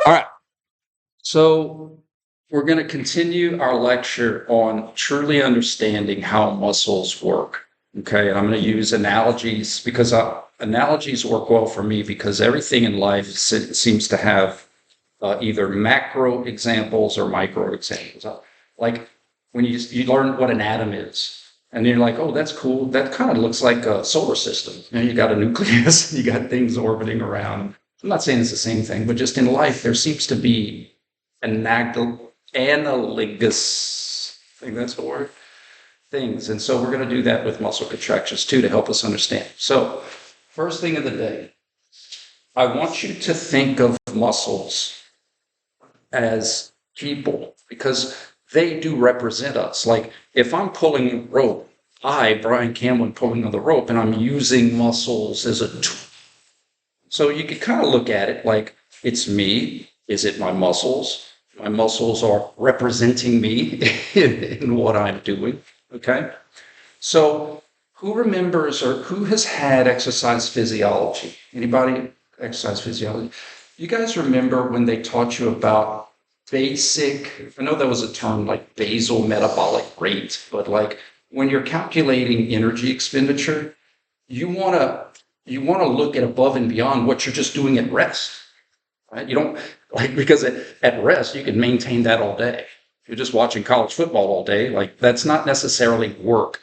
All right. So we're going to continue our lecture on truly understanding how muscles work. Okay. And I'm going to use analogies because analogies work well for me because everything in life seems to have either macro examples or micro examples. Like when you learn what an atom is, and you're like, oh, that's cool. That kind of looks like a solar system. You got a nucleus, you got things orbiting around. I'm not saying it's the same thing, but just in life, there seems to be analogous, I think that's the word, things. And so we're going to do that with muscle contractions too to help us understand. So, first thing of the day, I want you to think of muscles as people because they do represent us. Like if I'm pulling a rope, Brian Cameron, pulling on the rope, and I'm using muscles as a tool. So you could kind of look at it like it's me. Is it my muscles? My muscles are representing me in what I'm doing. Okay. So who remembers or who has had exercise physiology? Anybody exercise physiology? You guys remember when they taught you about I know there was a term like basal metabolic rate, but like when you're calculating energy expenditure, you want to look at above and beyond what you're just doing at rest, right? You don't like because at rest you can maintain that all day. If you're just watching college football all day, like that's not necessarily work.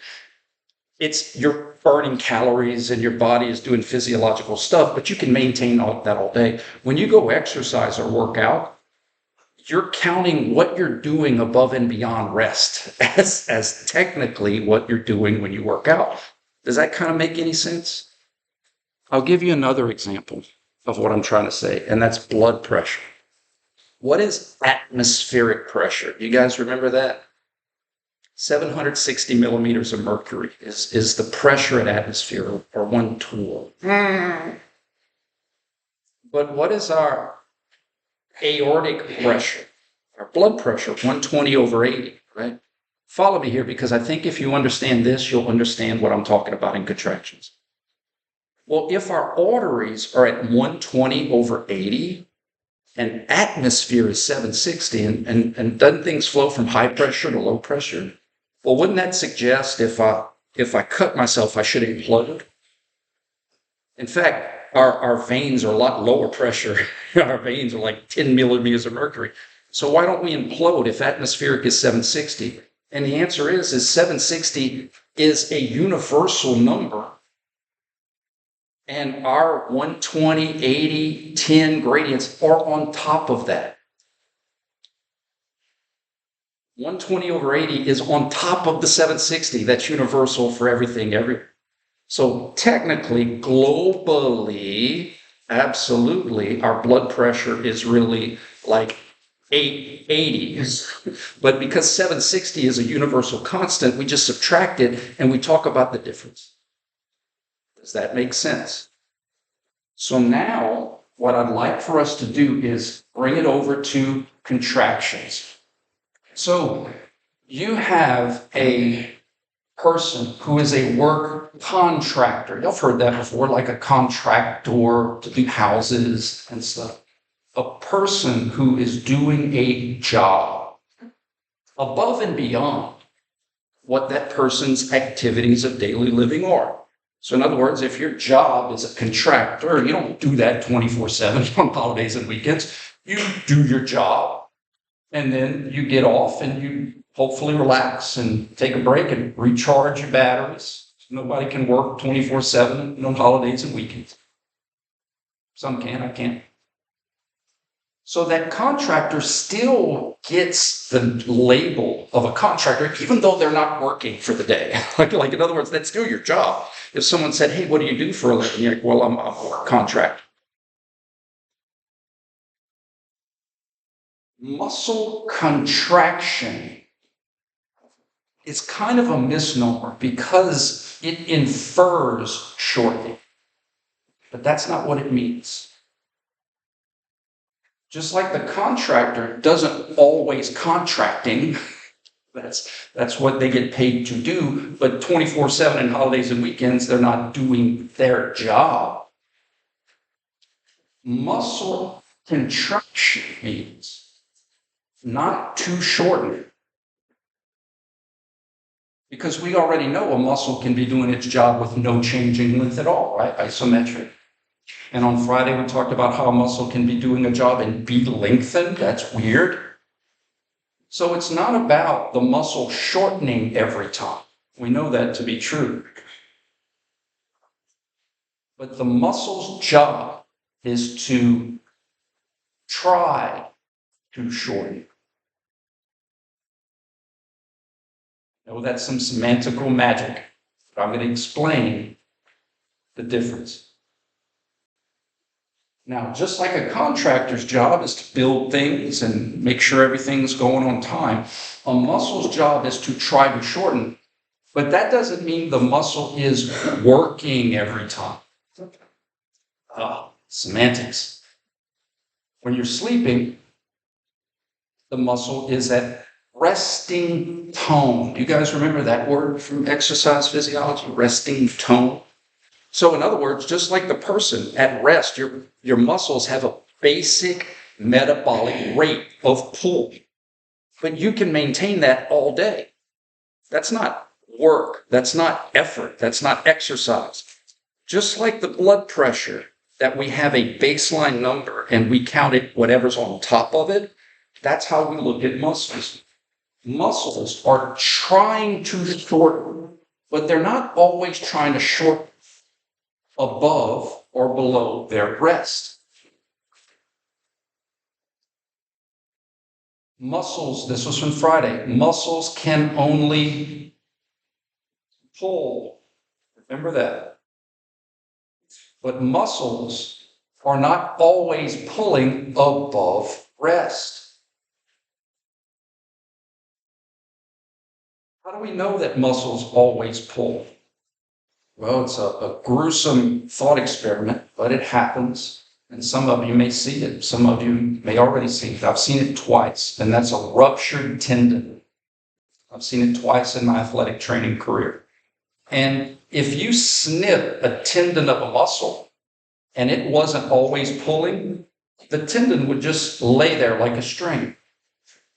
You're burning calories and your body is doing physiological stuff, but you can maintain that all day. When you go exercise or work out, you're counting what you're doing above and beyond rest as technically what you're doing when you work out. Does that kind of make any sense? I'll give you another example of what I'm trying to say, and that's blood pressure. What is atmospheric pressure? You guys remember that? 760 millimeters of mercury is the pressure at atmosphere, or 1 tool. But what is our aortic pressure? Our blood pressure, 120/80, right? Follow me here because I think if you understand this, you'll understand what I'm talking about in contractions. Well, if our arteries are at 120/80 and atmosphere is 760 and doesn't things flow from high pressure to low pressure? Well, wouldn't that suggest if I cut myself, I should implode? In fact, our veins are a lot lower pressure. Our veins are like 10 millimeters of mercury. So why don't we implode if atmospheric is 760? And the answer is 760 is a universal number. And our 120, 80, 10 gradients are on top of that. 120/80 is on top of the 760. That's universal for everything, everywhere. So technically, globally, absolutely, our blood pressure is really like 880. But because 760 is a universal constant, we just subtract it and we talk about the difference. Does that make sense? So now what I'd like for us to do is bring it over to contractions. So you have a person who is a work contractor. You've heard that before, like a contractor to do houses and stuff. A person who is doing a job above and beyond what that person's activities of daily living are. So in other words, if your job is a contractor, you don't do that 24/7 on holidays and weekends. You do your job and then you get off and you hopefully relax and take a break and recharge your batteries. Nobody can work 24/7 on holidays and weekends. Some can, I can't. So that contractor still gets the label of a contractor, even though they're not working for the day. Like in other words, that's still your job. If someone said, hey, what do you do for a living? You're like, well, I'm a work contractor. Muscle contraction is kind of a misnomer because it infers shortening, but that's not what it means. Just like the contractor doesn't always contracting, that's what they get paid to do, but 24/7 and holidays and weekends, they're not doing their job. Muscle Contraction means not to shorten. Because we already know a muscle can be doing its job with no change in length at all, right? Isometric. And on Friday, we talked about how a muscle can be doing a job and be lengthened. That's weird. So it's not about the muscle shortening every time. We know that to be true. But the muscle's job is to try to shorten. I know that's some semantical magic, but I'm going to explain the difference. Now, just like a contractor's job is to build things and make sure everything's going on time, a muscle's job is to try to shorten. But that doesn't mean the muscle is working every time. Semantics. When you're sleeping, the muscle is at resting tone. Do you guys remember that word from exercise physiology? Resting tone. So in other words, just like the person at rest, your muscles have a basic metabolic rate of pull. But you can maintain that all day. That's not work. That's not effort. That's not exercise. Just like the blood pressure, that we have a baseline number and we count it whatever's on top of it, that's how we look at muscles. Muscles are trying to shorten, but they're not always trying to shorten above or below their rest. Muscles, this was from Friday, muscles can only pull. Remember that. But muscles are not always pulling above rest. How do we know that muscles always pull? Well, it's a gruesome thought experiment, but it happens. And some of you may see it. Some of you may already see it. I've seen it twice, and that's a ruptured tendon. I've seen it twice in my athletic training career. And if you snip a tendon of a muscle and it wasn't always pulling, the tendon would just lay there like a string.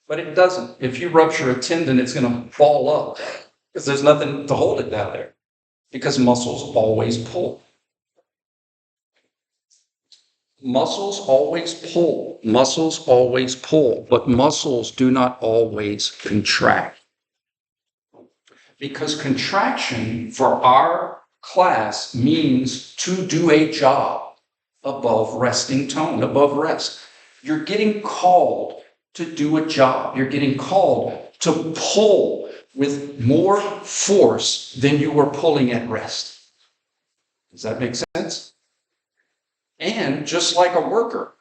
But it doesn't. If you rupture a tendon, it's going to fall up because there's nothing to hold it down there. Because muscles always pull. Muscles always pull. Muscles always pull, but muscles do not always contract. Because contraction for our class means to do a job above resting tone, above rest. You're getting called to do a job. You're getting called to pull with more force than you were pulling at rest. Does that make sense? And just like a worker,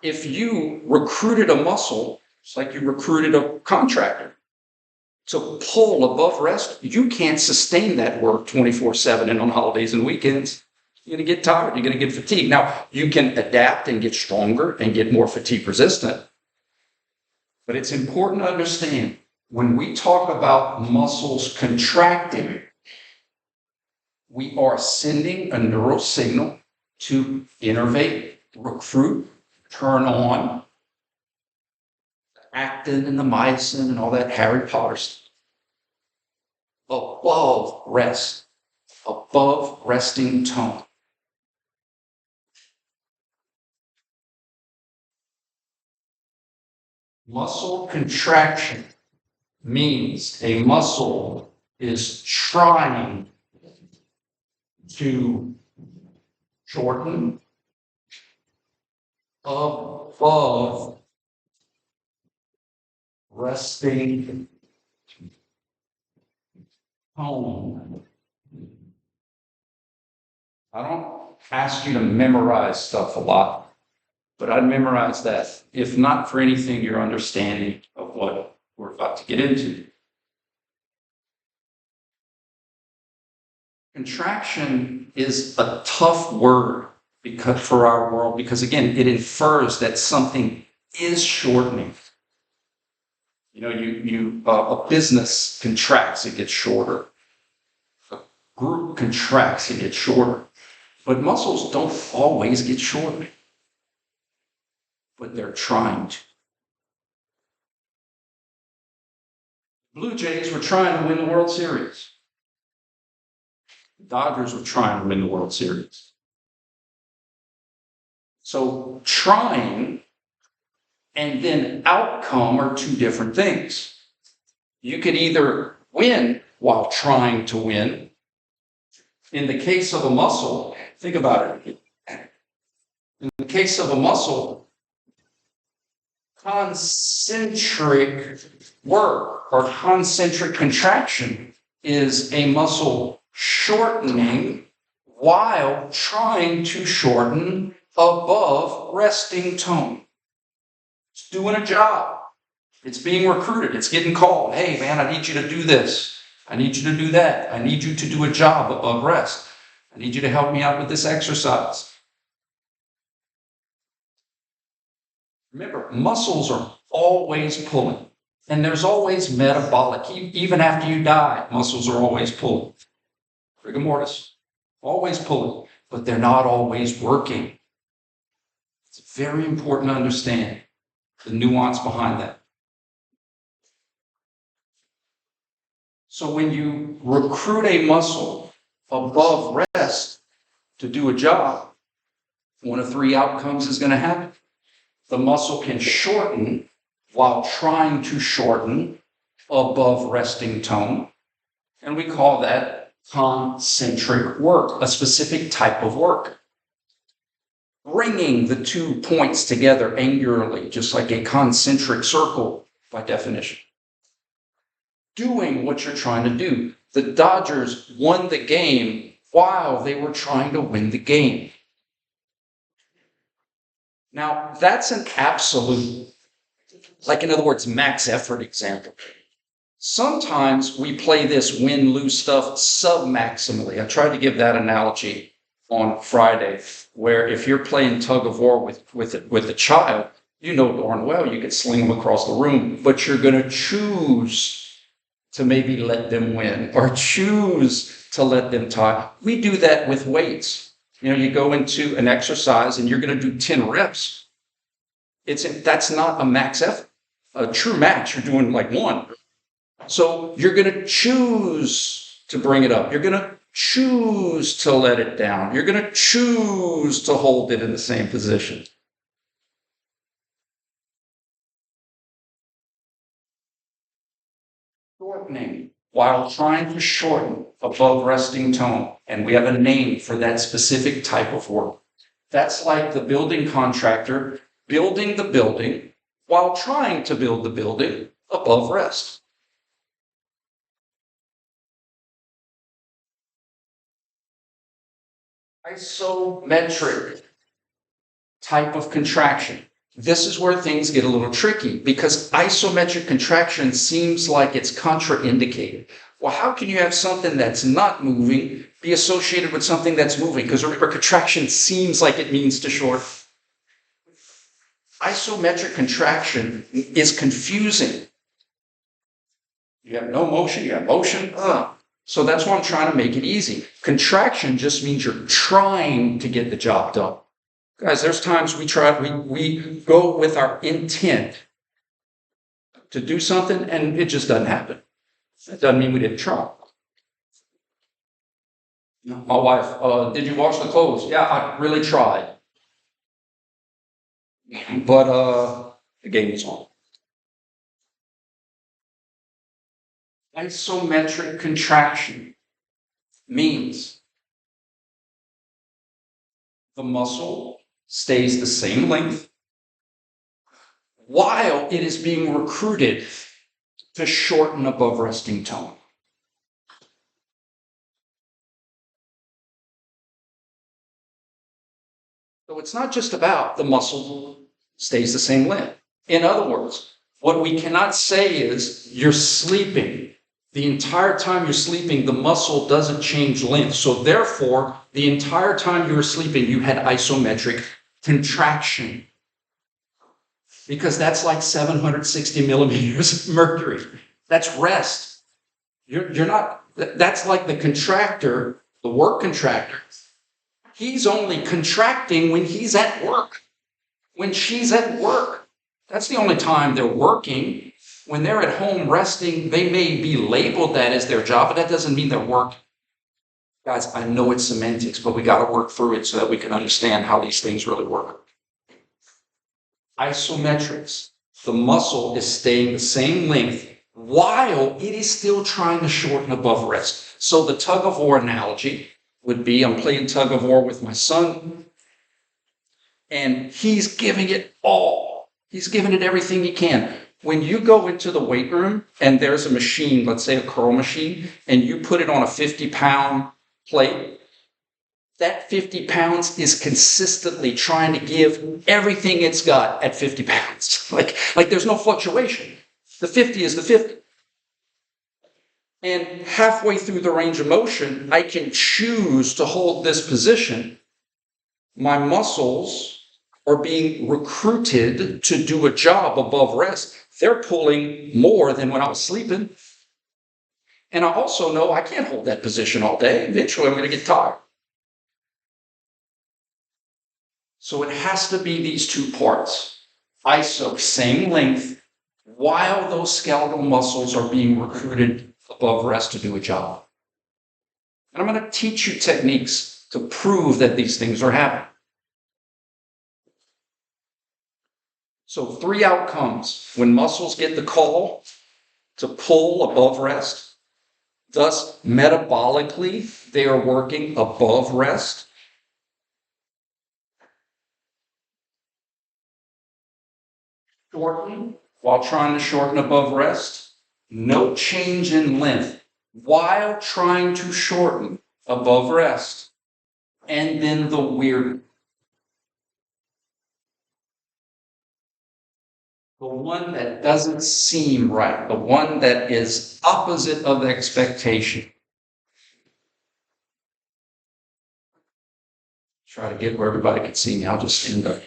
if you recruited a muscle, it's like you recruited a contractor to pull above rest, you can't sustain that work 24/7 and on holidays and weekends. You're going to get tired. You're going to get fatigued. Now, you can adapt and get stronger and get more fatigue resistant. But it's important to understand when we talk about muscles contracting, we are sending a neural signal to innervate, recruit, turn on, actin and the myosin and all that Harry Potter stuff. Above rest, above resting tone. Muscle contraction means a muscle is trying to shorten above resting tone. I don't ask you to memorize stuff a lot, but I'd memorize that, if not for anything, your understanding of what we're about to get into. Contraction is a tough word for our world because, again, it infers that something is shortening. You know, a business contracts, it gets shorter. A group contracts, it gets shorter. But muscles don't always get shorter. but they're trying to. Blue Jays were trying to win the World Series. The Dodgers were trying to win the World Series. So trying and then outcome are two different things. You could either win while trying to win. In the case of a muscle, think about it. In the case of a muscle, concentric work or concentric contraction is a muscle shortening while trying to shorten above resting tone. It's doing a job. It's being recruited. It's getting called. Hey, man, I need you to do this. I need you to do that. I need you to do a job above rest. I need you to help me out with this exercise. Remember, muscles are always pulling. And there's always metabolic. Even after you die, muscles are always pulling. Rigor mortis. Always pulling. But they're not always working. It's very important to understand the nuance behind that. So when you recruit a muscle above rest to do a job, one of three outcomes is going to happen. The muscle can shorten while trying to shorten above resting tone. And we call that concentric work, a specific type of work. Bringing the 2 points together angularly, just like a concentric circle by definition. Doing what you're trying to do. The Dodgers won the game while they were trying to win the game. Now, that's an absolute, like in other words, max effort example. Sometimes we play this win-lose stuff sub-maximally. I tried to give that analogy on Friday, where if you're playing tug of war with a child, you know darn well you could sling them across the room, but you're going to choose to maybe let them win or choose to let them tie. We do that with weights. You know, you go into an exercise and you're going to do 10 reps. That's not a max effort. A true max, you're doing like 1. So you're going to choose to bring it up. You're going to choose to let it down. You're going to choose to hold it in the same position. Shortening while trying to shorten above resting tone. And we have a name for that specific type of work. That's like the building contractor building the building while trying to build the building above rest. Isometric type of contraction. This is where things get a little tricky because isometric contraction seems like it's contraindicated. Well, how can you have something that's not moving be associated with something that's moving? Because remember, contraction seems like it means to shorten. Isometric contraction is confusing. You have no motion, you have motion. So that's why I'm trying to make it easy. Contraction just means you're trying to get the job done. Guys, there's times we go with our intent to do something and it just doesn't happen. That doesn't mean we didn't try. My wife, did you wash the clothes? Yeah, I really tried. But the game was on. Isometric contraction means the muscle stays the same length while it is being recruited to shorten above resting tone. So it's not just about the muscle stays the same length. In other words, what we cannot say is you're sleeping. The entire time you're sleeping, the muscle doesn't change length. So therefore, the entire time you were sleeping, you had isometric contraction. Because that's like 760 millimeters of mercury. That's rest. You're not, that's like the contractor, the work contractor. He's only contracting when he's at work. when she's at work. That's the only time they're working. When they're at home resting, they may be labeled that as their job, but that doesn't mean they're working. Guys, I know it's semantics, but we got to work through it so that we can understand how these things really work. Isometrics. The muscle is staying the same length while it is still trying to shorten above rest. So the tug of war analogy would be, I'm playing tug of war with my son, and he's giving it all. He's giving it everything he can. When you go into the weight room and there's a machine, let's say a curl machine, and you put it on a 50-pound plate, that 50 pounds is consistently trying to give everything it's got at 50 pounds. Like there's no fluctuation. The 50 is the 50. And halfway through the range of motion, I can choose to hold this position. My muscles are being recruited to do a job above rest. They're pulling more than when I was sleeping. And I also know I can't hold that position all day. Eventually, I'm going to get tired. So it has to be these two parts. Iso, same length, while those skeletal muscles are being recruited above rest to do a job. And I'm going to teach you techniques to prove that these things are happening. So 3 outcomes when muscles get the call to pull above rest. Thus, metabolically, they are working above rest. Shortening while trying to shorten above rest. No change in length while trying to shorten above rest. And then the weird. The one that doesn't seem right. The one that is opposite of expectation. Try to get where everybody can see me. I'll just stand up.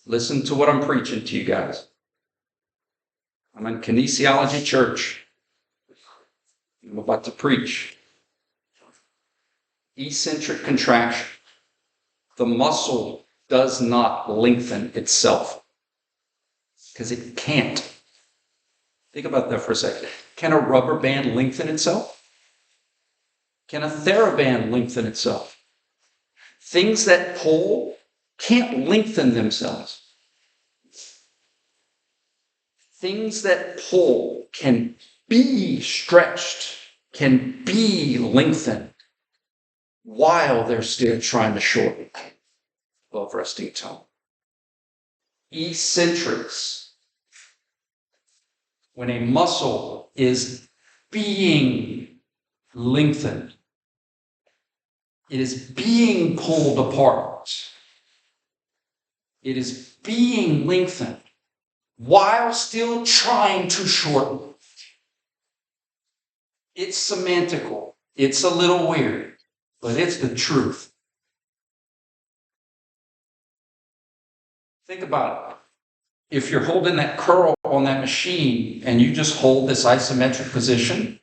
Listen to what I'm preaching to you guys. I'm in kinesiology church. I'm about to preach. Eccentric contraction. The muscle does not lengthen itself because it can't. Think about that for a second. Can a rubber band lengthen itself? Can a TheraBand lengthen itself? Things that pull can't lengthen themselves. Things that pull can be stretched, can be lengthened while they're still trying to shorten above resting tone. Eccentrics. When a muscle is being lengthened, it is being pulled apart. It is being lengthened while still trying to shorten. It's semantical. It's a little weird, but it's the truth. Think about it. If you're holding that curl on that machine and you just hold this isometric position,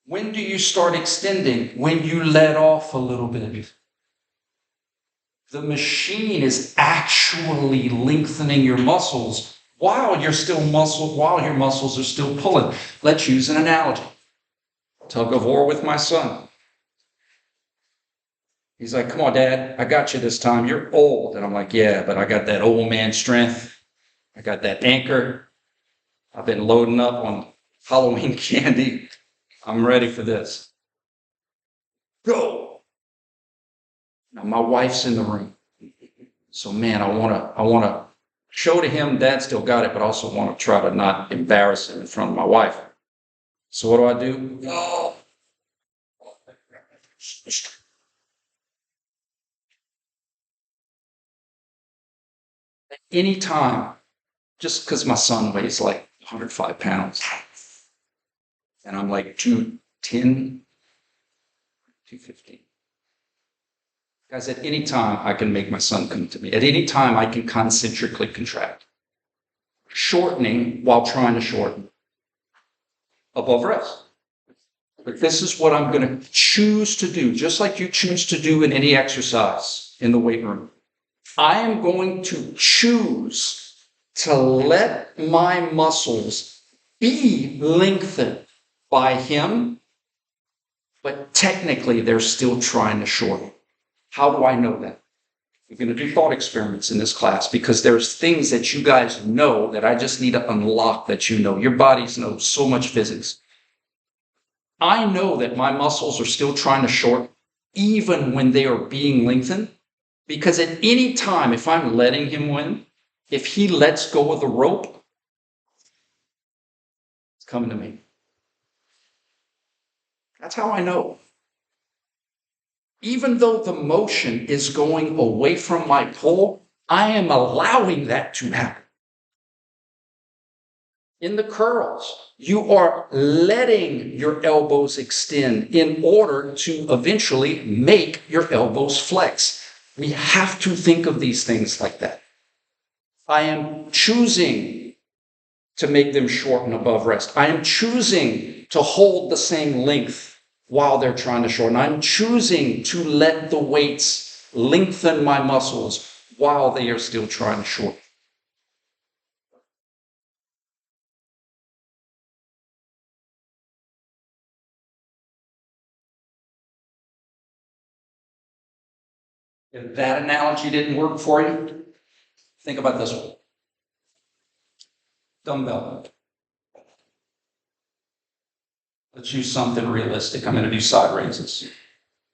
when do you start extending? When you let off a little bit. The machine is actually lengthening your muscles while your muscles are still pulling. Let's use an analogy. Tug of war with my son. He's like, come on, Dad, I got you this time. You're old. And I'm like, yeah, but I got that old man strength. I got that anchor. I've been loading up on Halloween candy. I'm ready for this. Go. Now my wife's in the room. So man, I wanna show to him Dad still got it, but also want to try to not embarrass him in front of my wife. So what do? Go. Anytime, just because my son weighs like 105 pounds and I'm like 210, 215. Guys, at any time I can make my son come to me. At any time I can concentrically contract. Shortening while trying to shorten. Above rest. But this is what I'm going to choose to do, just like you choose to do in any exercise in the weight room. I am going to choose to let my muscles be lengthened by him, but technically they're still trying to shorten. How do I know that? We're going to do thought experiments in this class because there's things that you guys know that I just need to unlock that you know. Your bodies know so much physics. I know that my muscles are still trying to shorten even when they are being lengthened, because at any time, if I'm letting him win, if he lets go of the rope, it's coming to me. That's how I know. Even though the motion is going away from my pull, I am allowing that to happen. In the curls, you are letting your elbows extend in order to eventually make your elbows flex. We have to think of these things like that. I am choosing to make them shorten above rest. I am choosing to hold the same length while they're trying to shorten. I'm choosing to let the weights lengthen my muscles while they are still trying to shorten. If that analogy didn't work for you, think about this one. Dumbbell. Let's use something realistic. I'm going to do side raises.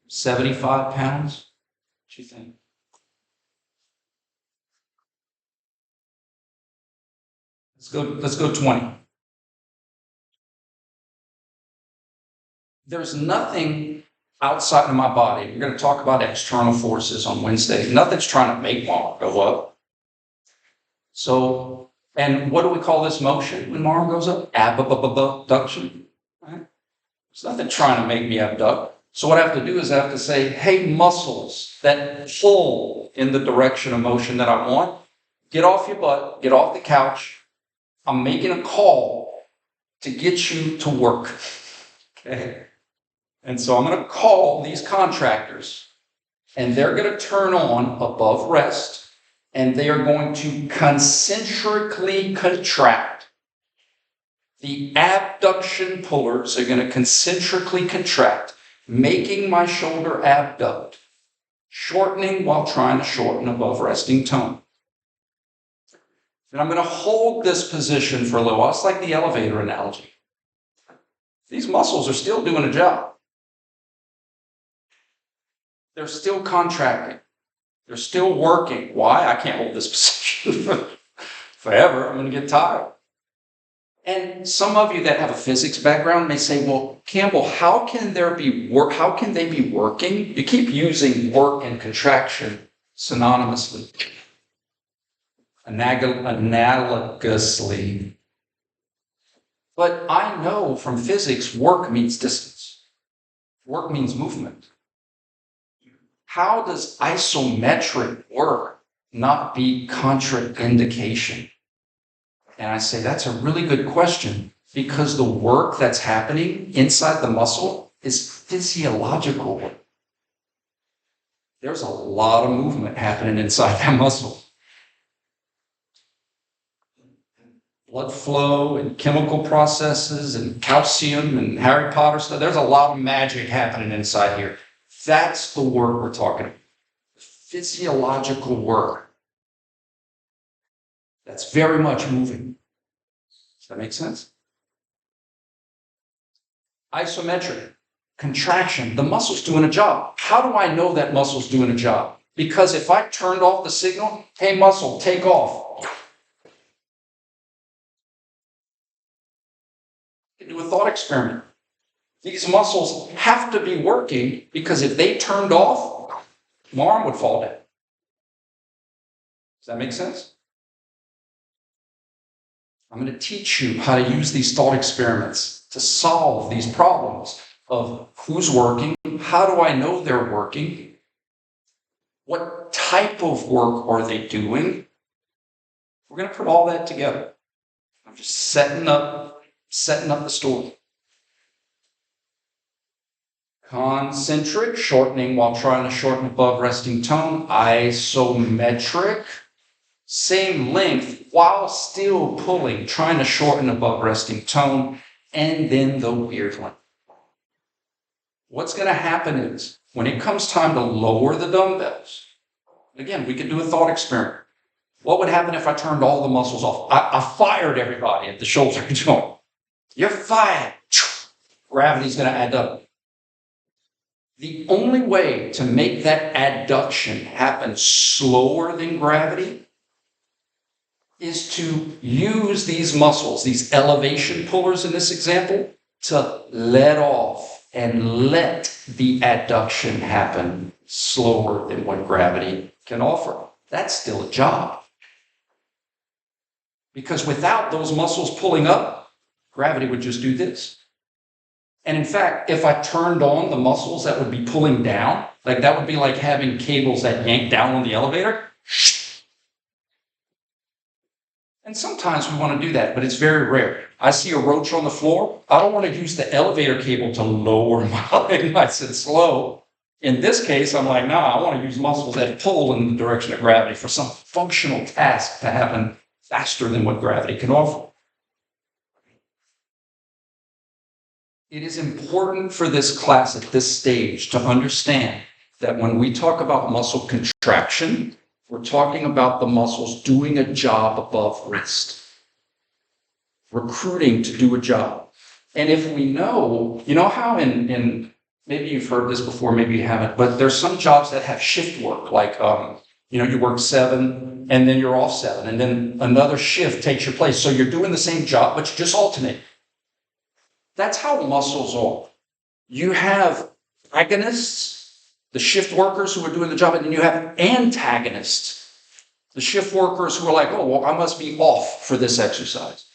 75 pounds. What do you think? Let's go 20. There's nothing outside of my body. We're going to talk about external forces on Wednesday. Nothing's trying to make my arm go up. So, and what do we call this motion when my arm goes up? Abduction. Right? There's nothing trying to make me abduct. So what I have to do is I have to say, hey, muscles that pull in the direction of motion that I want, get off your butt, get off the couch. I'm making a call to get you to work. Okay. And so I'm going to call these contractors, and they're going to turn on above rest, and they are going to concentrically contract. The abduction pullers are going to concentrically contract, making my shoulder abduct, shortening while trying to shorten above resting tone. And I'm going to hold this position for a little while. It's like the elevator analogy. These muscles are still doing a job. They're still contracting. They're still working. Why? I can't hold this position forever. I'm going to get tired. And some of you that have a physics background may say, well, Campbell, how can they be working? You keep using work and contraction synonymously, analogously. But I know from physics, work means distance. Work means movement. How does isometric work not be contraindication? And I say, that's a really good question, because the work that's happening inside the muscle is physiological work. There's a lot of movement happening inside that muscle. Blood flow and chemical processes and calcium and Harry Potter stuff. There's a lot of magic happening inside here. That's the work we're talking about. Physiological work. That's very much moving. Does that make sense? Isometric, contraction. The muscle's doing a job. How do I know that muscle's doing a job? Because if I turned off the signal, hey, muscle, take off. You can do a thought experiment. These muscles have to be working, because if they turned off, my arm would fall down. Does that make sense? I'm going to teach you how to use these thought experiments to solve these problems of who's working, how do I know they're working, what type of work are they doing. We're going to put all that together. I'm just setting up the story. Concentric, shortening while trying to shorten above resting tone. Isometric, same length while still pulling, trying to shorten above resting tone. And then the weird one. What's going to happen is, when it comes time to lower the dumbbells, again, we could do a thought experiment. What would happen if I turned all the muscles off? I fired everybody at the shoulder joint. You're fired. Gravity's going to add up. The only way to make that adduction happen slower than gravity is to use these muscles, these elevation pullers in this example, to let off and let the adduction happen slower than what gravity can offer. That's still a job. Because without those muscles pulling up, gravity would just do this. And in fact, if I turned on the muscles that would be pulling down, like that would be like having cables that yank down on the elevator. And sometimes we want to do that, but it's very rare. I see a roach on the floor. I don't want to use the elevator cable to lower my leg nice and slow. In this case, I'm like, I want to use muscles that pull in the direction of gravity for some functional task to happen faster than what gravity can offer. It is important for this class at this stage to understand that when we talk about muscle contraction, we're talking about the muscles doing a job above rest, recruiting to do a job. And if we know, you know how in maybe you've heard this before, maybe you haven't, but there's some jobs that have shift work, like, you work 7 and then you're off 7 and then another shift takes your place. So you're doing the same job, but you just alternate. That's how muscles are. You have agonists, the shift workers who are doing the job, and then you have antagonists, the shift workers who are like, oh, well, I must be off for this exercise.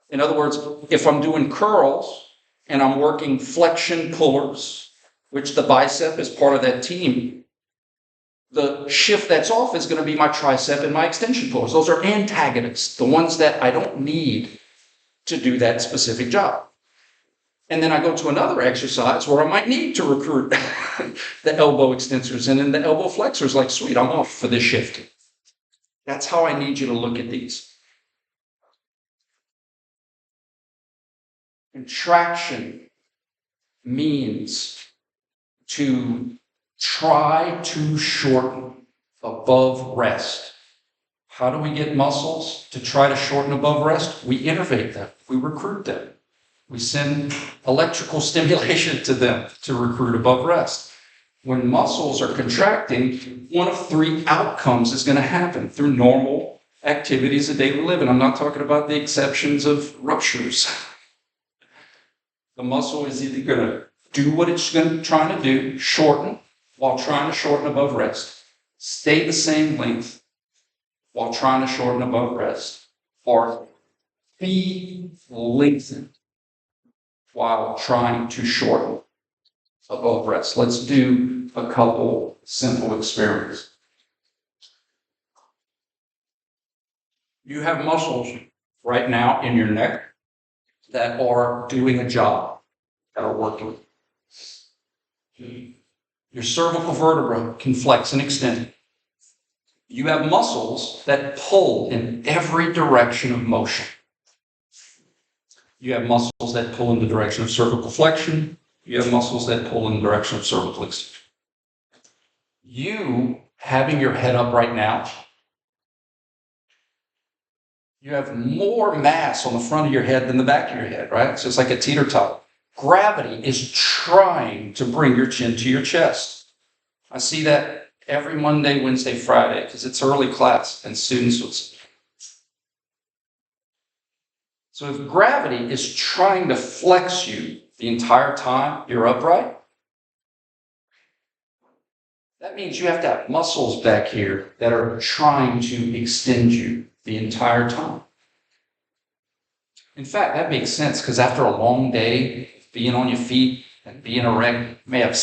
In other words, if I'm doing curls and I'm working flexion pullers, which the bicep is part of that team, the shift that's off is going to be my tricep and my extension pullers. Those are antagonists, the ones that I don't need to do that specific job. And then I go to another exercise where I might need to recruit the elbow extensors and then the elbow flexors, like, sweet, I'm off for this shift. That's how I need you to look at these. Contraction means to try to shorten above rest. How do we get muscles to try to shorten above rest? We innervate them. We recruit them. We send electrical stimulation to them to recruit above rest. When muscles are contracting, one of 3 outcomes is going to happen through normal activities of daily living. I'm not talking about the exceptions of ruptures. The muscle is either going to do what it's trying to do, shorten, while trying to shorten above rest, stay the same length while trying to shorten above rest, or be lengthened while trying to shorten above rest. Let's do a couple simple experiments. You have muscles right now in your neck that are doing a job, that are working. Your cervical vertebra can flex and extend. You have muscles that pull in every direction of motion. You have muscles that pull in the direction of cervical flexion. You have muscles that pull in the direction of cervical extension. You having your head up right now, you have more mass on the front of your head than the back of your head, right? So it's like a teeter-totter. Gravity is trying to bring your chin to your chest. I see that every Monday, Wednesday, Friday, because it's early class and students will see. So if gravity is trying to flex you the entire time you're upright, that means you have to have muscles back here that are trying to extend you the entire time. In fact, that makes sense because after a long day, being on your feet and being erect, you may have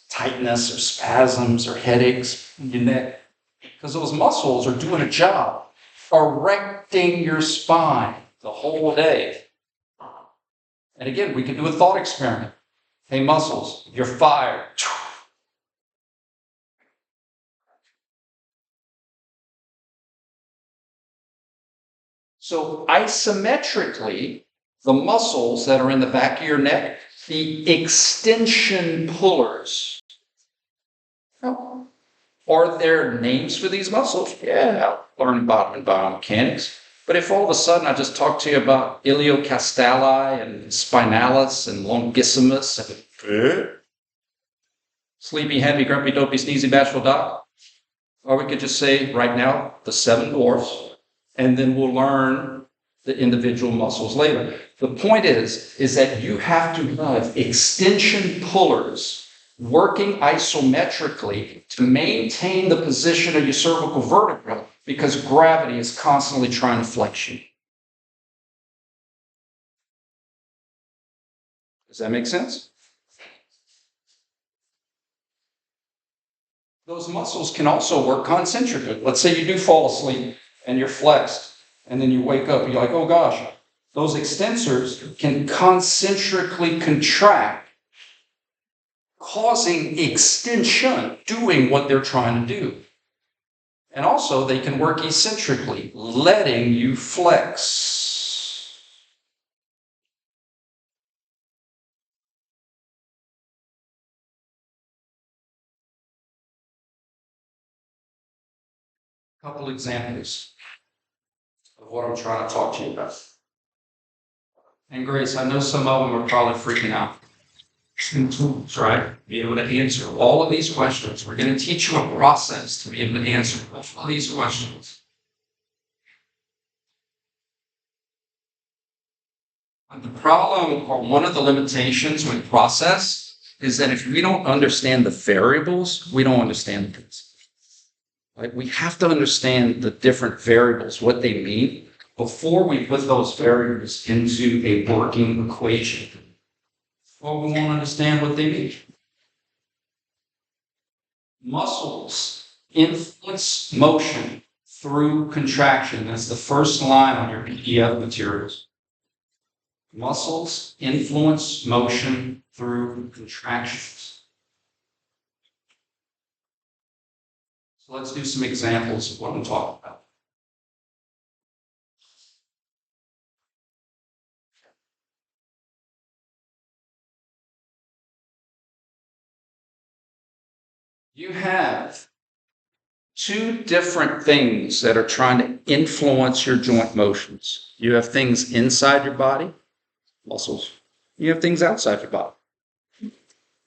tightness or spasms or headaches in your neck because those muscles are doing a job, erecting your spine the whole day. And again, we can do a thought experiment. Hey, muscles, you're fired. So isometrically, the muscles that are in the back of your neck, the extension pullers. Oh, are there names for these muscles? Yeah, learn about biomechanics. But if all of a sudden I just talk to you about iliocastali and spinalis and longissimus and sleepy, happy, grumpy, dopey, sneezy, bashful, doc, or we could just say right now the seven dwarfs, and then we'll learn the individual muscles later. The point is that you have to have extension pullers working isometrically to maintain the position of your cervical vertebra because gravity is constantly trying to flex you. Does that make sense? Those muscles can also work concentrically. Let's say you do fall asleep and you're flexed, and then you wake up and you're like, oh gosh, those extensors can concentrically contract, causing extension, doing what they're trying to do. And also they can work eccentrically, letting you flex. A couple examples of what I'm trying to talk to you about. And Grace, I know some of them are probably freaking out. Tools, right? Be able to answer all of these questions. We're going to teach you a process to be able to answer all of these questions. And the problem, or one of the limitations with process, is that if we don't understand the variables, we don't understand the principle. Right? We have to understand the different variables, what they mean, before we put those variables into a working equation. Well, we won't understand what they mean. Muscles influence motion through contraction. That's the first line on your PDF materials. Muscles influence motion through contractions. So let's do some examples of what I'm talking about. You have two different things that are trying to influence your joint motions. You have things inside your body, muscles. You have things outside your body.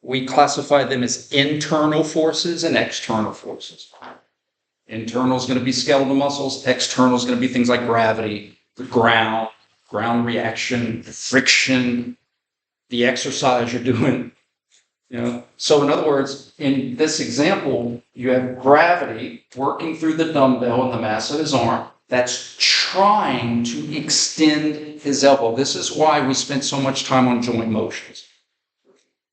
We classify them as internal forces and external forces. Internal is going to be skeletal muscles. External is going to be things like gravity, the ground reaction, the friction, the exercise you're doing. So in other words, in this example, you have gravity working through the dumbbell in the mass of his arm that's trying to extend his elbow. This is why we spent so much time on joint motions.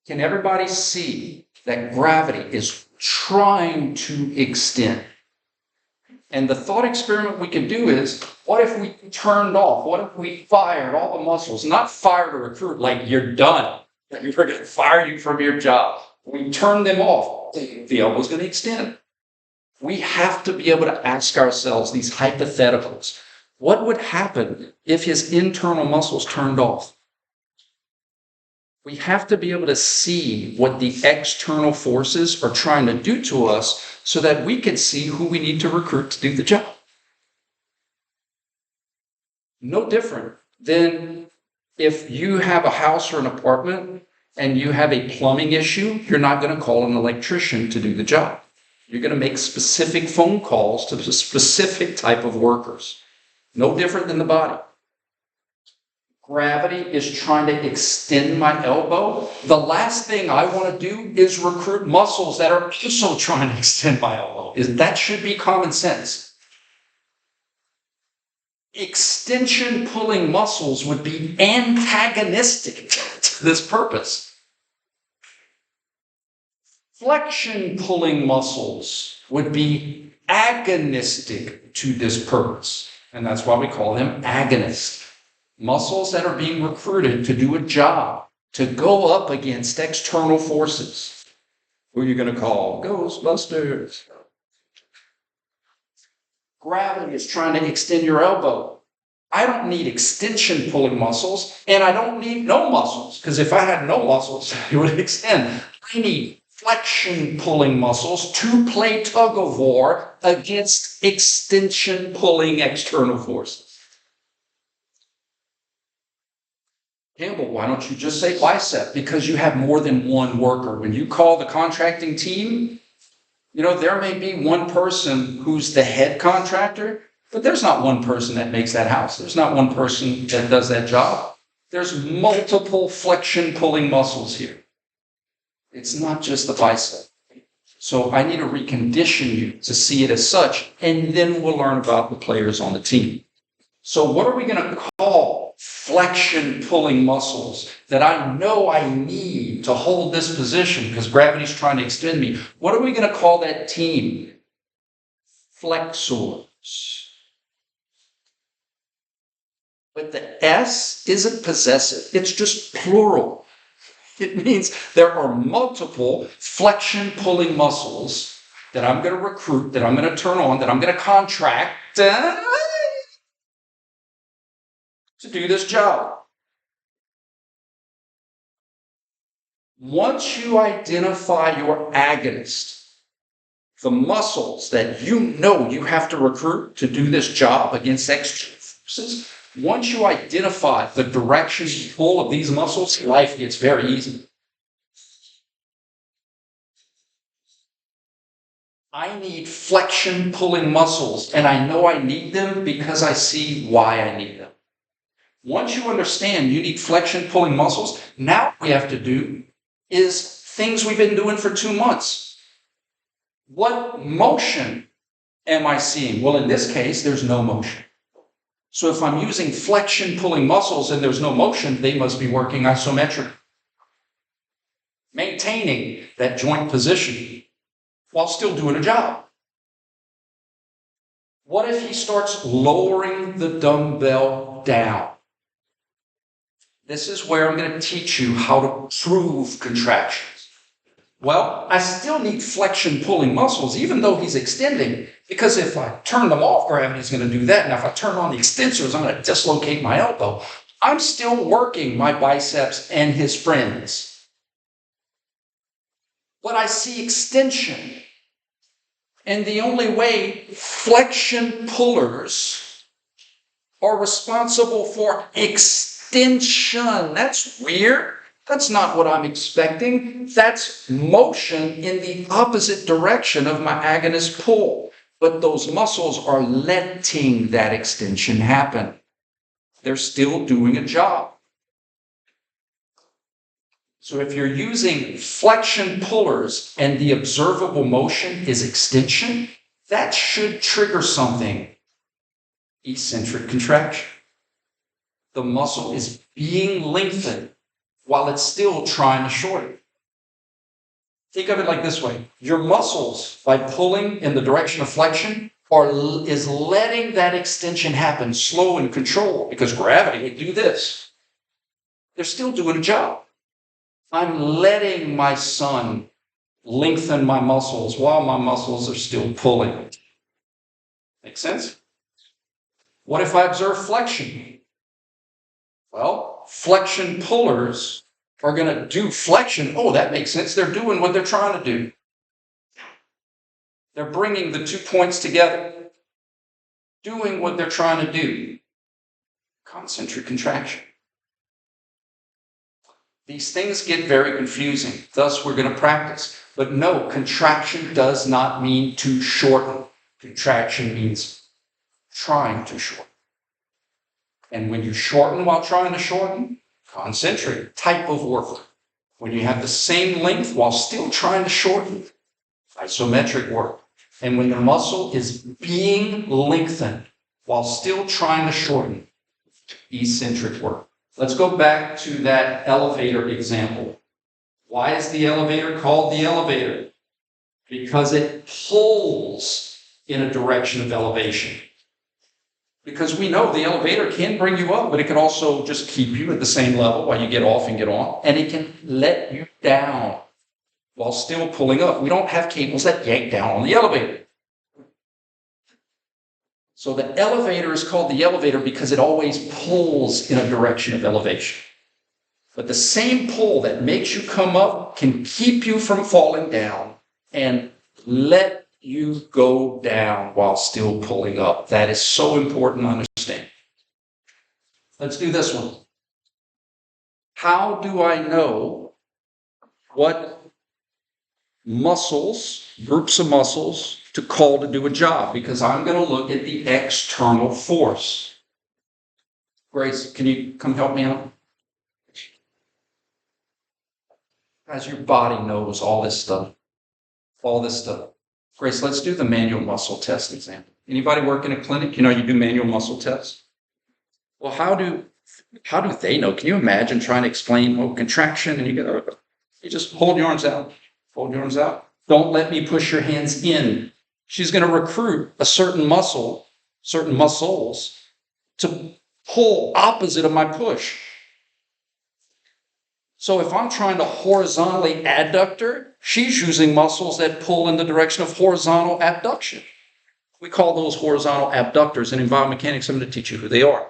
Can everybody see that gravity is trying to extend? And the thought experiment we can do is, what if we turned off? What if we fired all the muscles? Not fire to recruit, like you're done. We're going to fire you from your job. We turn them off. The elbow's going to extend. We have to be able to ask ourselves these hypotheticals. What would happen if his internal muscles turned off? We have to be able to see what the external forces are trying to do to us so that we can see who we need to recruit to do the job. No different than if you have a house or an apartment and you have a plumbing issue, you're not going to call an electrician to do the job. You're going to make specific phone calls to the specific type of workers. No different than the body. Gravity is trying to extend my elbow. The last thing I want to do is recruit muscles that are also trying to extend my elbow. That should be common sense. Extension pulling muscles would be antagonistic to this purpose. Flexion pulling muscles would be agonistic to this purpose. And that's why we call them agonists. Muscles that are being recruited to do a job, to go up against external forces. Who are you going to call? Ghostbusters. Gravity is trying to extend your elbow. I don't need extension pulling muscles, and I don't need no muscles, because if I had no muscles, it would extend. I need flexion pulling muscles to play tug of war against extension pulling external forces. Campbell, why don't you just say bicep? Because you have more than one worker. When you call the contracting team, there may be one person who's the head contractor, but there's not one person that makes that house. There's not one person that does that job. There's multiple flexion pulling muscles here. It's not just the bicep. So I need to recondition you to see it as such, and then we'll learn about the players on the team. So what are we going to call flexion pulling muscles that I know I need to hold this position because gravity's trying to extend me? What are we going to call that team? Flexors. But the S isn't possessive. It's just plural. It means there are multiple flexion pulling muscles that I'm going to recruit, that I'm going to turn on, that I'm going to contract to do this job. Once you identify your agonist, the muscles that you have to recruit to do this job against external forces, once you identify the direction pull of these muscles, life gets very easy. I need flexion pulling muscles, and I know I need them because I see why I need them. Once you understand you need flexion pulling muscles, now what we have to do is things we've been doing for 2 months. What motion am I seeing? Well, in this case, there's no motion. So if I'm using flexion pulling muscles and there's no motion, they must be working isometric, maintaining that joint position while still doing a job. What if he starts lowering the dumbbell down? This is where I'm going to teach you how to prove contractions. Well, I still need flexion pulling muscles, even though he's extending, because if I turn them off, gravity's going to do that. And if I turn on the extensors, I'm going to dislocate my elbow. I'm still working my biceps and his friends. But I see extension. And the only way flexion pullers are responsible for extension. That's weird. That's not what I'm expecting. That's motion in the opposite direction of my agonist pull. But those muscles are letting that extension happen. They're still doing a job. So if you're using flexion pullers and the observable motion is extension, that should trigger something. Eccentric contraction. The muscle is being lengthened while it's still trying to shorten. Think of it like this way. Your muscles, by pulling in the direction of flexion, is letting that extension happen slow and controlled because gravity would do this. They're still doing a job. I'm letting my son lengthen my muscles while my muscles are still pulling. Make sense? What if I observe flexion? Well, flexion pullers are going to do flexion. Oh, that makes sense. They're doing what they're trying to do. They're bringing the 2 points together, doing what they're trying to do. Concentric contraction. These things get very confusing. Thus, we're going to practice. But no, contraction does not mean to shorten. Contraction means trying to shorten. And when you shorten while trying to shorten, concentric type of work. When you have the same length while still trying to shorten, isometric work. And when the muscle is being lengthened while still trying to shorten, eccentric work. Let's go back to that elevator example. Why is the elevator called the elevator? Because it pulls in a direction of elevation. Because we know the elevator can bring you up, but it can also just keep you at the same level while you get off and get on. And it can let you down while still pulling up. We don't have cables that yank down on the elevator. So the elevator is called the elevator because it always pulls in a direction of elevation. But the same pull that makes you come up can keep you from falling down and let you go down while still pulling up. That is so important to understand. Let's do this one. How do I know what muscles, groups of muscles, to call to do a job? Because I'm going to look at the external force. Grace, can you come help me out? Guys, your body knows all this stuff. All this stuff. Grace, let's do the manual muscle test example. Anybody work in a clinic? You know, you do manual muscle tests. Well, how do they know? Can you imagine trying to explain contraction and you just hold your arms out. Hold your arms out. Don't let me push your hands in. She's going to recruit a certain muscle, certain muscles, to pull opposite of my push. So if I'm trying to horizontally adductor, she's using muscles that pull in the direction of horizontal abduction. We call those horizontal abductors. And in biomechanics, I'm going to teach you who they are.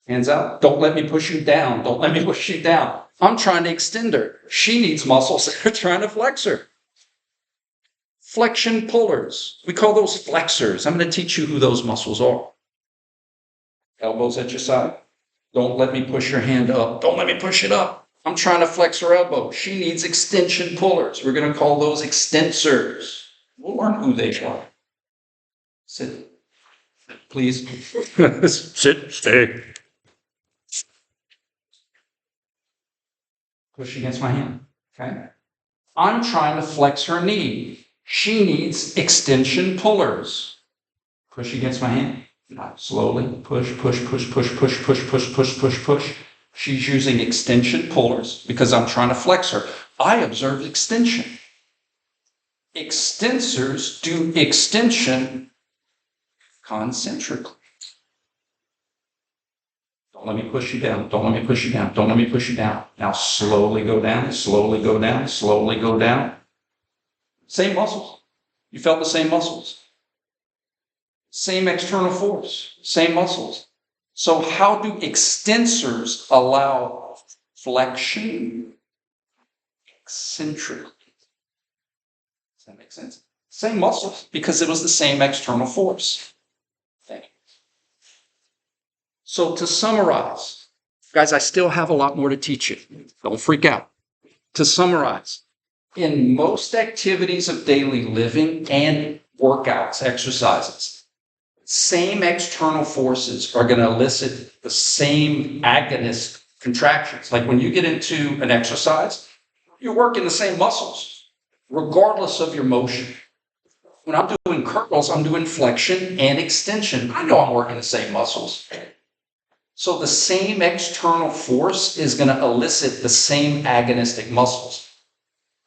Hands out. Don't let me push you down. Don't let me push you down. I'm trying to extend her. She needs muscles that are trying to flex her. Flexion pullers. We call those flexors. I'm going to teach you who those muscles are. Elbows at your side. Don't let me push your hand up. Don't let me push it up. I'm trying to flex her elbow. She needs extension pullers. We're going to call those extensors. We'll learn who they are. Sit. Please. Sit. Stay. Push against my hand. Okay. I'm trying to flex her knee. She needs extension pullers. Push against my hand. Slowly. Push, push, push, push, push, push, push, push, push, push. She's using extension pullers because I'm trying to flex her. I observe extension. Extensors do extension concentrically. Don't let me push you down. Don't let me push you down. Don't let me push you down. Now slowly go down, slowly go down, slowly go down. Same muscles. You felt the same muscles. Same external force. Same muscles. So how do extensors allow flexion eccentrically? Does that make sense? Same muscles because it was the same external force. Okay. So to summarize, guys, I still have a lot more to teach you. Don't freak out. To summarize, in most activities of daily living and workouts, exercises, same external forces are going to elicit the same agonist contractions. Like when you get into an exercise, you're working the same muscles, regardless of your motion. When I'm doing curls, I'm doing flexion and extension. I know I'm working the same muscles. So the same external force is going to elicit the same agonistic muscles.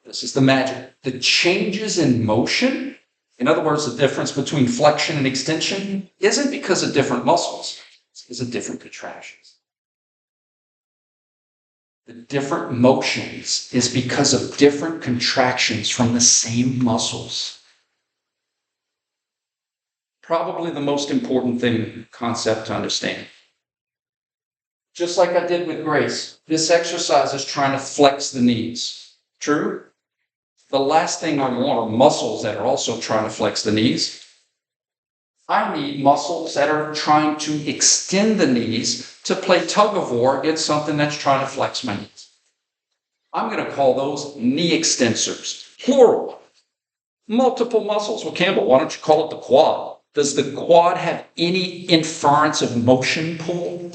This is the magic. The changes in motion, in other words, the difference between flexion and extension, isn't because of different muscles. It's because of different contractions. The different motions is because of different contractions from the same muscles. Probably the most important concept to understand. Just like I did with Grace, this exercise is trying to flex the knees. True? The last thing I want are muscles that are also trying to flex the knees. I need muscles that are trying to extend the knees to play tug of war against something that's trying to flex my knees. I'm going to call those knee extensors. Plural. Multiple muscles. Well, Campbell, why don't you call it the quad? Does the quad have any inference of motion pull?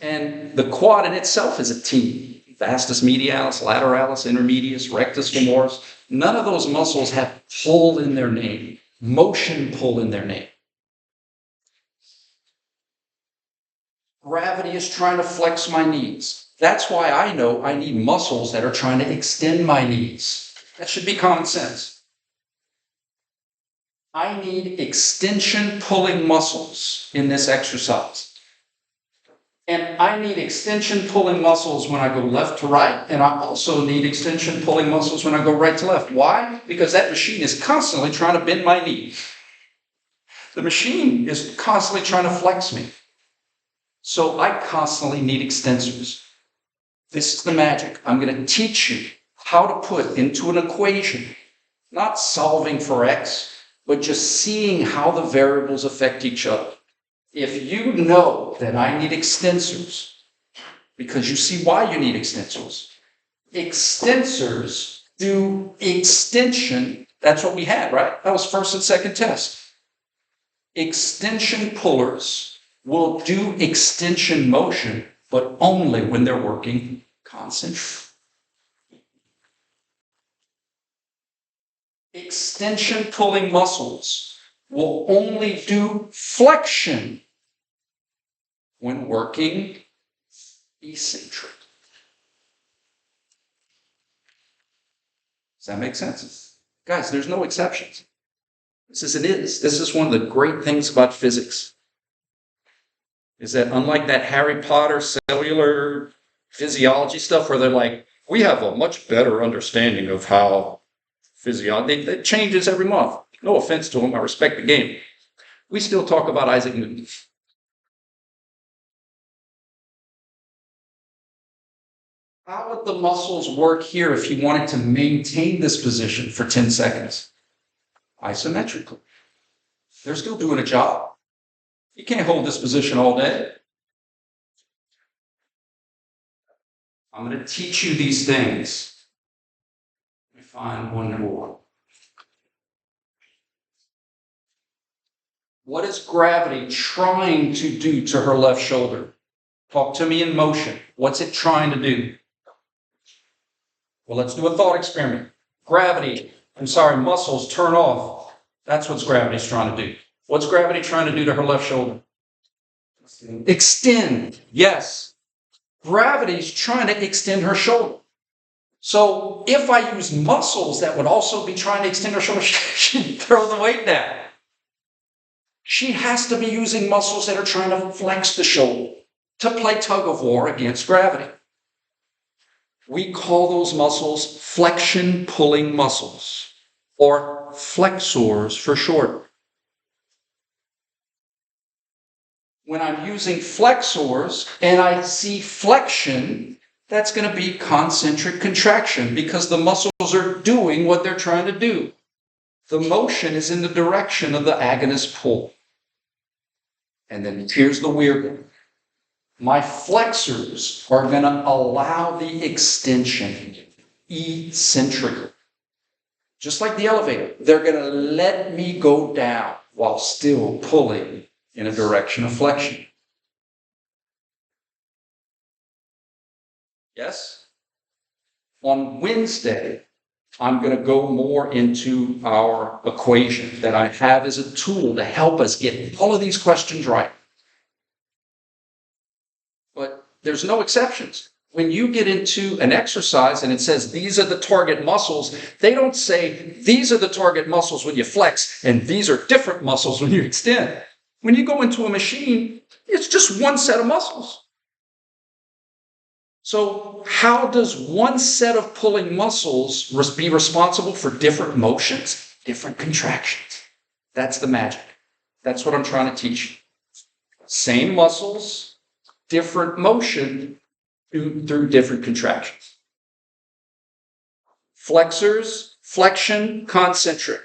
And the quad in itself is a T. Vastus medialis, lateralis, intermedius, rectus femoris. None of those muscles have pull in their name, motion pull in their name. Gravity is trying to flex my knees. That's why I know I need muscles that are trying to extend my knees. That should be common sense. I need extension pulling muscles in this exercise. And I need extension pulling muscles when I go left to right, and I also need extension pulling muscles when I go right to left. Why? Because that machine is constantly trying to bend my knee. The machine is constantly trying to flex me. So I constantly need extensors. This is the magic. I'm going to teach you how to put into an equation, not solving for x, but just seeing how the variables affect each other. If you know that I need extensors, because you see why you need extensors. Extensors do extension. That's what we had, right? That was first and second test. Extension pullers will do extension motion, but only when they're working concentric. Extension pulling muscles will only do flexion when working eccentric. Does that make sense? Guys, there's no exceptions. This is one of the great things about physics. Is that unlike that Harry Potter cellular physiology stuff where they're like, we have a much better understanding of how physiology, it changes every month. No offense to them, I respect the game. We still talk about Isaac Newton. How would the muscles work here if you wanted to maintain this position for 10 seconds? Isometrically. They're still doing a job. You can't hold this position all day. I'm going to teach you these things. Let me find one more. What is gravity trying to do to her left shoulder? Talk to me in motion. What's it trying to do? Well, let's do a thought experiment. Muscles turn off. That's what gravity's trying to do. What's gravity trying to do to her left shoulder? Extend. Yes. Gravity's trying to extend her shoulder. So if I use muscles that would also be trying to extend her shoulder, she'd throw the weight down. She has to be using muscles that are trying to flex the shoulder to play tug of war against gravity. We call those muscles flexion pulling muscles, or flexors for short. When I'm using flexors and I see flexion, that's going to be concentric contraction because the muscles are doing what they're trying to do. The motion is in the direction of the agonist pull. And then here's the weird one. My flexors are going to allow the extension eccentrically. Just like the elevator, they're going to let me go down while still pulling in a direction of flexion. Yes? On Wednesday, I'm going to go more into our equation that I have as a tool to help us get all of these questions right. But there's no exceptions. When you get into an exercise and it says these are the target muscles, they don't say these are the target muscles when you flex and these are different muscles when you extend. When you go into a machine, it's just one set of muscles. So how does one set of pulling muscles be responsible for different motions, different contractions? That's the magic. That's what I'm trying to teach you. Same muscles, different motion through different contractions. Flexors, flexion, concentric.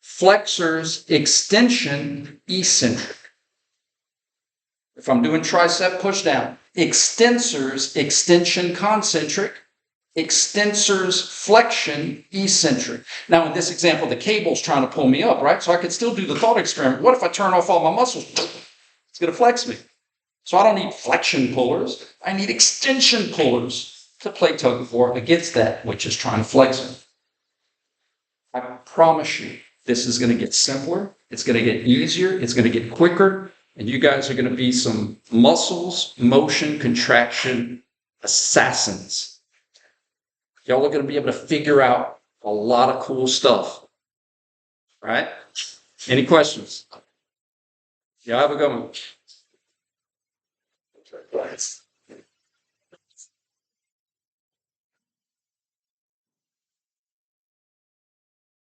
Flexors, extension, eccentric. If I'm doing tricep push down, extensors, extension, concentric. Extensors, flexion, eccentric. Now in this example, the cable's trying to pull me up, right? So I could still do the thought experiment. What if I turn off all my muscles? It's going to flex me. So I don't need flexion pullers. I need extension pullers to play tug of war against that which is trying to flex me. I promise you, this is going to get simpler. It's going to get easier. It's going to get quicker. And you guys are going to be some muscles, motion, contraction assassins. Y'all are going to be able to figure out a lot of cool stuff. Right? Any questions? Yeah, have a good one.